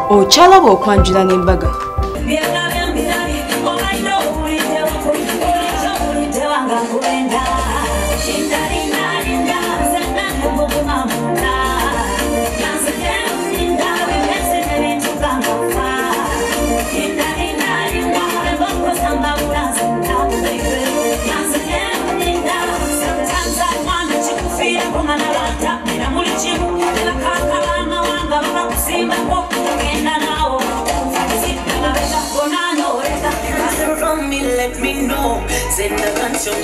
Ochalaba okwanjula n'embaga. Let me know. Send the canción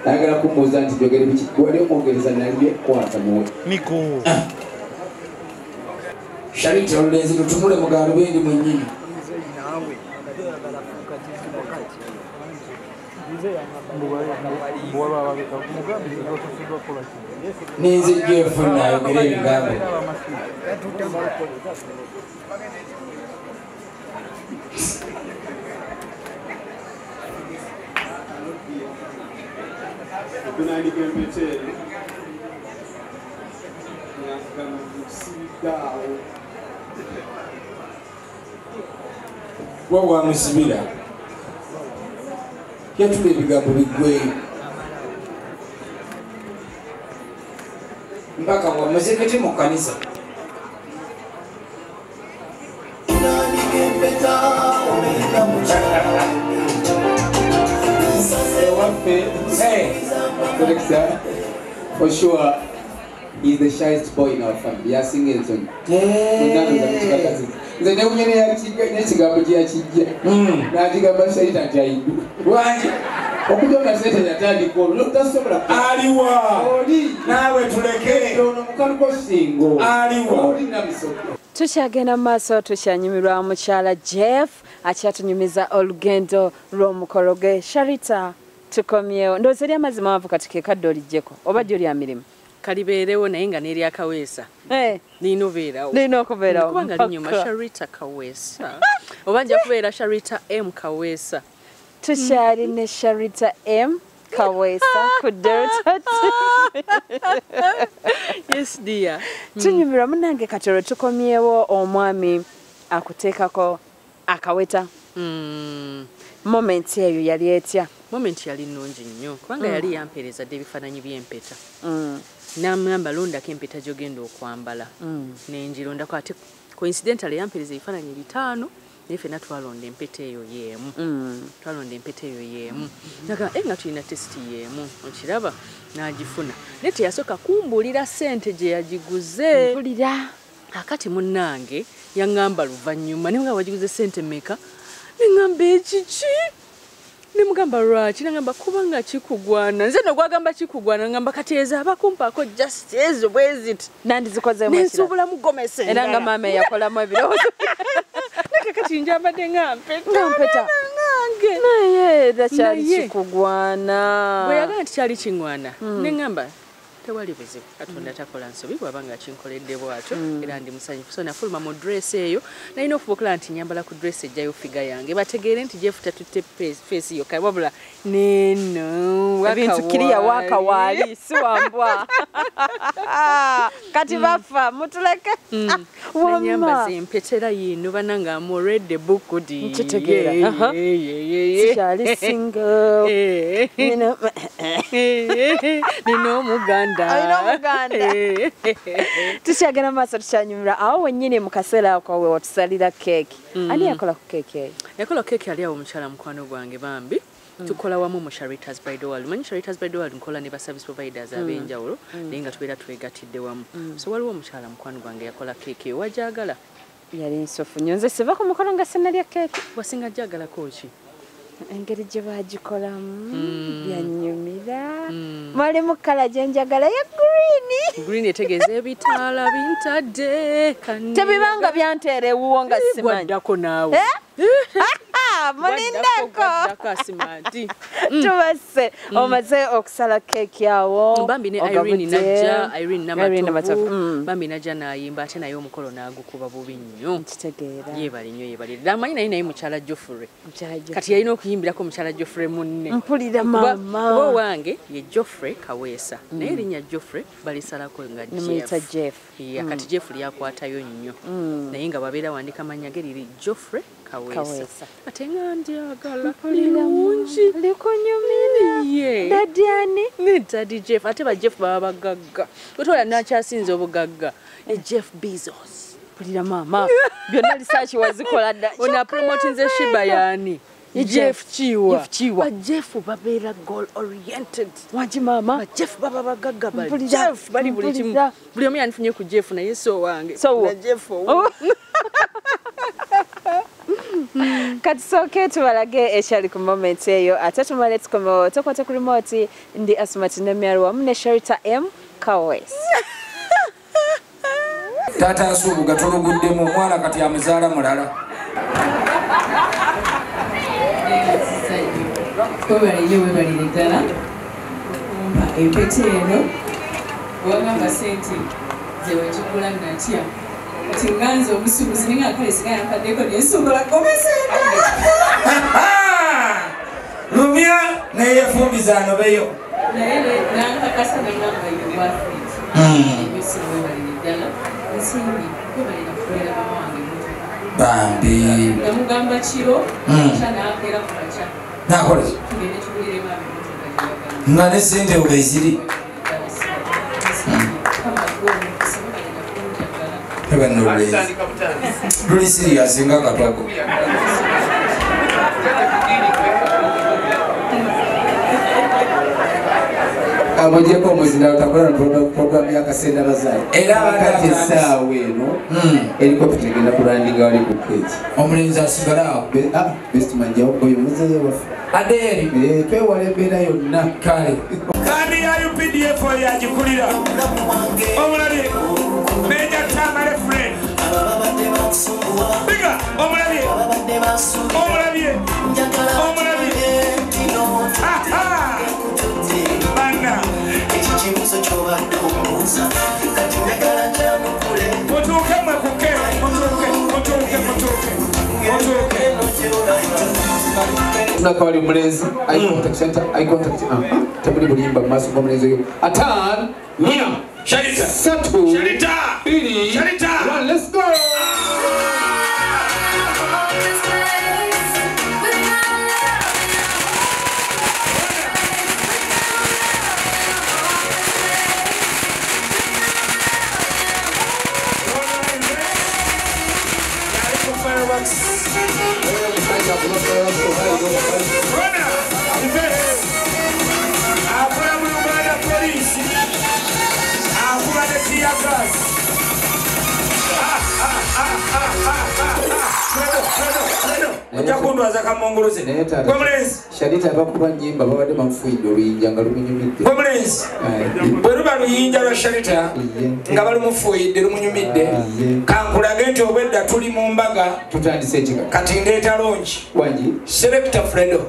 ayagala kumbuuza nti jogere biki wali omwongereza nalibye kwata muwe Niko Sharita olulenzi lutunule mu gaalubindi mwennyini ninzijja efuna ayogera ebigambo Wa musibira yatula ebigambo biggweyo mpaka wa muzikiti mu kanisa for sure he's the shyest boy in our family. Yeah, singing song. The never nechigambo gyakijja n'agigamba Sharita nti ayidu lwaki okujja sente yatandika olwo tasobola aliwa oli naawe tuleke ono mukaluko singo aliwa oli namisoko. Tukyagenda maaso tukyanyumirwa mukyala Jeff akyatunyumiza olugendo lw'omukolo gwe. Sharita tukomyewo ndowooza eri amazima wava kati ke kadde olijjeko oba gy'oli amirimu kalibeerewo naye nga n'eri akaweesa nina obeerawo nina okubeerawo kubanga linyuma Sharita Kaweesa oba nja kubeera Sharita M Kaweesa tukyali ne Sharita M Kaweesa ku Delta yes dear tunyumirwa munange kati olwo tukomyewo omwami akuteekako akaweta moment eyo yali etya moment yali nnungi nnyo kubanga yali yampeereza dde ebifaananyi by'empeta n'amugamba londako empeta gy'ogenda okwambala nenjirondako ate coincidentally yampeereza ebifaananyi 5 naye ffenna twalonda empeta eyo y'emu nagamba nga tulina tesiti y'emu okiraba n'agifuna naye teyasooka kumbuulira ssente gye yagiguze mpulira akati munnange yaŋŋamba luvannyuma naye nga wagiguze ssente mmeka neŋŋamba ekiki nemugamba lwaki nagamba kubanga kikugwana nze nogwagamba kikugwana ngamba kateeza abakumpaako just ezo bweziti nandizikozeemu nensobola mugomesa era nga maama eyakolamu ebirowoozo nakakati njambadde ngampeta nange naye era kyali kikugwana bwe yagala nti kyali kiŋŋwana neŋŋamba tewali buzibu katonda takola nsobi bw'aba nga kinkoledde bw'atyo era ndi musanyufu so nafuluma mu dress eyo nalina okubuukula nti nyambala ku dress ejjayo figa yange bategeere nti Jeff tatutte face yokka wabula neno ebintu kiriya waakawaali si wambwa kati bafa mutuleke wanyambaza empetera yino bana nga amolredde bukudi nkitegeera sikyali single nino omuganda tukyagenda maaso tukyanyumira awo wennyini mu kaseera ako we watusalira keeki ani yakola ku keeki eyo yakola keeki ali awo omukyala mukwano gwange bambi tukola wamu mu Sharita's Bridal World manyi Sharita's Bridal World nkola ne ba service providers ab'enjawulo naye nga tubeera twegatidde wamu so waliwo omukyala mukwano gwange yakola keeki eyo wajagala yali nsofu nnyo nze siva ku mukono nga sinalya keeki wasinga jagalako ki engeri gye bagikolamu yanyumira mwalimu kala gye njagala ya green etegeeza ebitaala bintadde tebibanga byanteera ewuwo nga simanyi gwaddako naawe munindeko tubase omaze okusala keki yawo bambi ne Irene namatovu bambi najja nayimba ate naye omukolo nagukuba bubi nnyo kitegeera yebali nnyo yebali damanyi naye mukyala Joffrey kati yalina okuyimbirako mukyala Joffrey munne mpulira mama wange ye Joffrey Kaweesa naye erinnya Joffrey balisalako nga Jeff kati Jeff lyakwatayo nnyo naye nga babeera wandika manya ge liri Joffrey Kaweesa ate nga ndyagala kalungi likunyumira dadiani Daddy Jeff ate ba Jeff baba bagagga otola nakyasinze obugagga Jeff Bezos mpulira mama byonna research wazikola dda ona promotinze Shiba yani Jeff Chiwa Jeff babeera goal oriented wanji mama ba Jeff baba bagagga ba Jeff bali buli kimu buli omu yanfunye ku Jeff naye so wange na Jeff kati soke tubalage ekyali ku moment eyo ate tumale tukomewo tokwata ku remote ndi Asmati Namyaro wamu ne Sharita M Kaweesa Tata Nsubu gatuluguddemu omwana kati amuzaala mulala webalire ddala kumpa empete eno wagamba sente zewagigula natya kati nganze omusuubuzi ninga akale sigala nkaddeko nensobola komesente lumya neyefumbiza anobeyo naye nankakasa nagamba yowafit ebyosi webalire ddala nsimbi webalire kukolera mama wange bambi namugamba kiro kya nakeera ku makya nakola tugende tuguliremu abimotoka nga ne sente obeziri luli serious nga katwago abojeko omuzina otakola program yakasenda bazaali era abakati essaawa eno helicopter egenda kulandinga wali ku keeki omulenzi asigalawo best manjawo oyo muzeeyo waffe adeeri twewala embeera yonna kale kandi ya UPDF oyo agikulira omulabye meja tamale friend biga omulabye bana ekikibuzo kyobadde omubuuza kati njagala njamukule mutuuke mwekuke tunakawali mulenzi eye contact tabuli bulimba mu maaso g'omulenzi oyo atan nya Sharita biri 1 let's go Njakundwaza kamongoloze Gomulenzi Sharita abakuba nyimba babadde bamufuidde oluyinja nga lumunyumidde Gomulenzi bwe luba luyinja lwa Sharita nga balumufuidde lumunyumidde kankulage nti obwedda tuli mu mbaga tutandise ekika kati ndeeta longi wangi Selector Fredo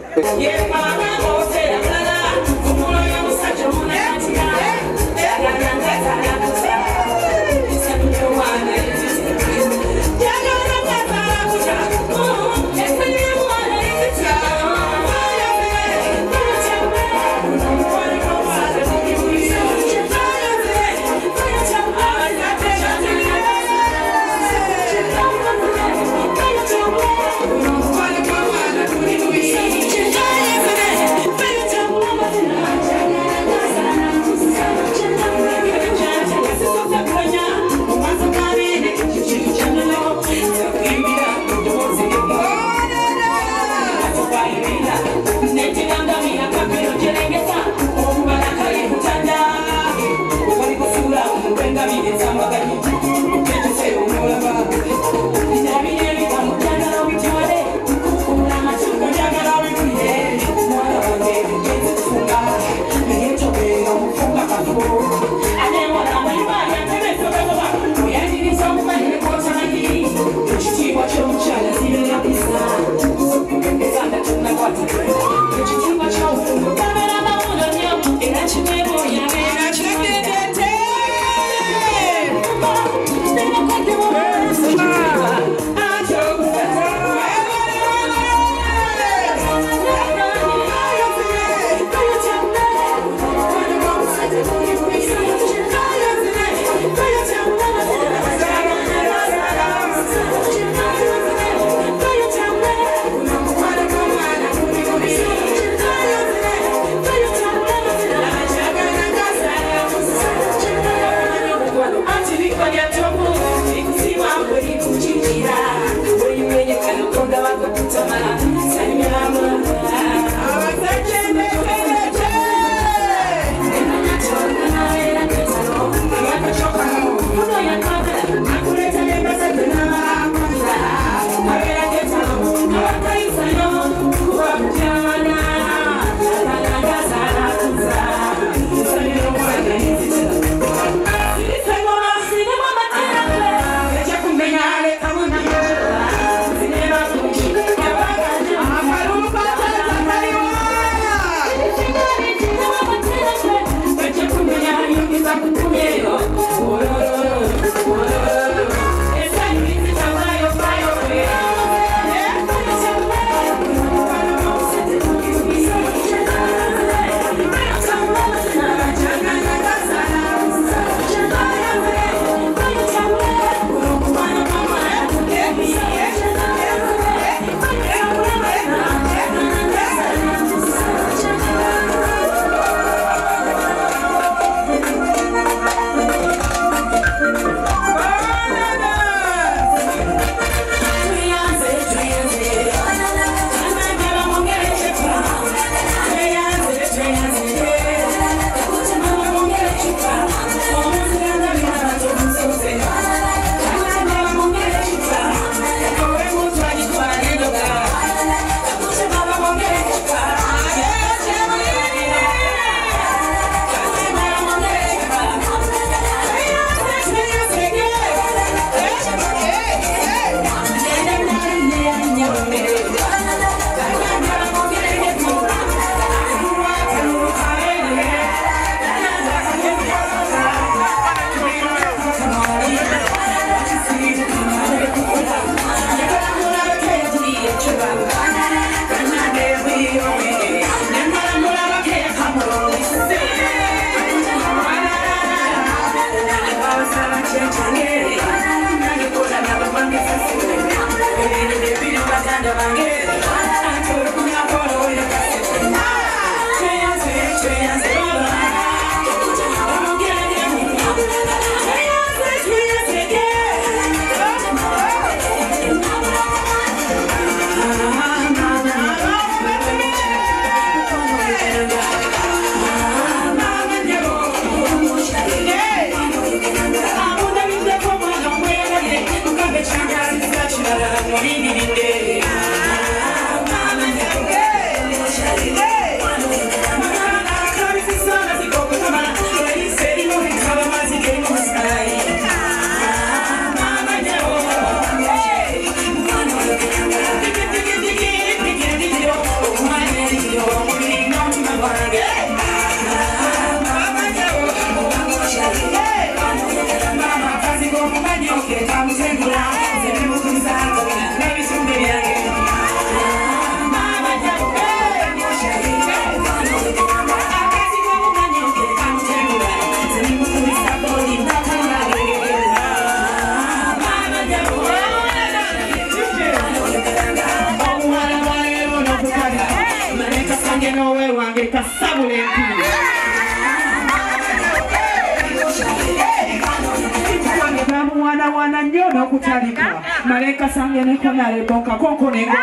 Wana nyo no kutalika Maleka sange neko nale bonka konko negoro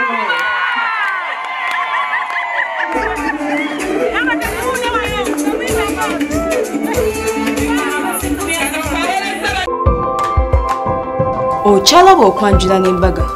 Ochala bw'okwanjula n'embaga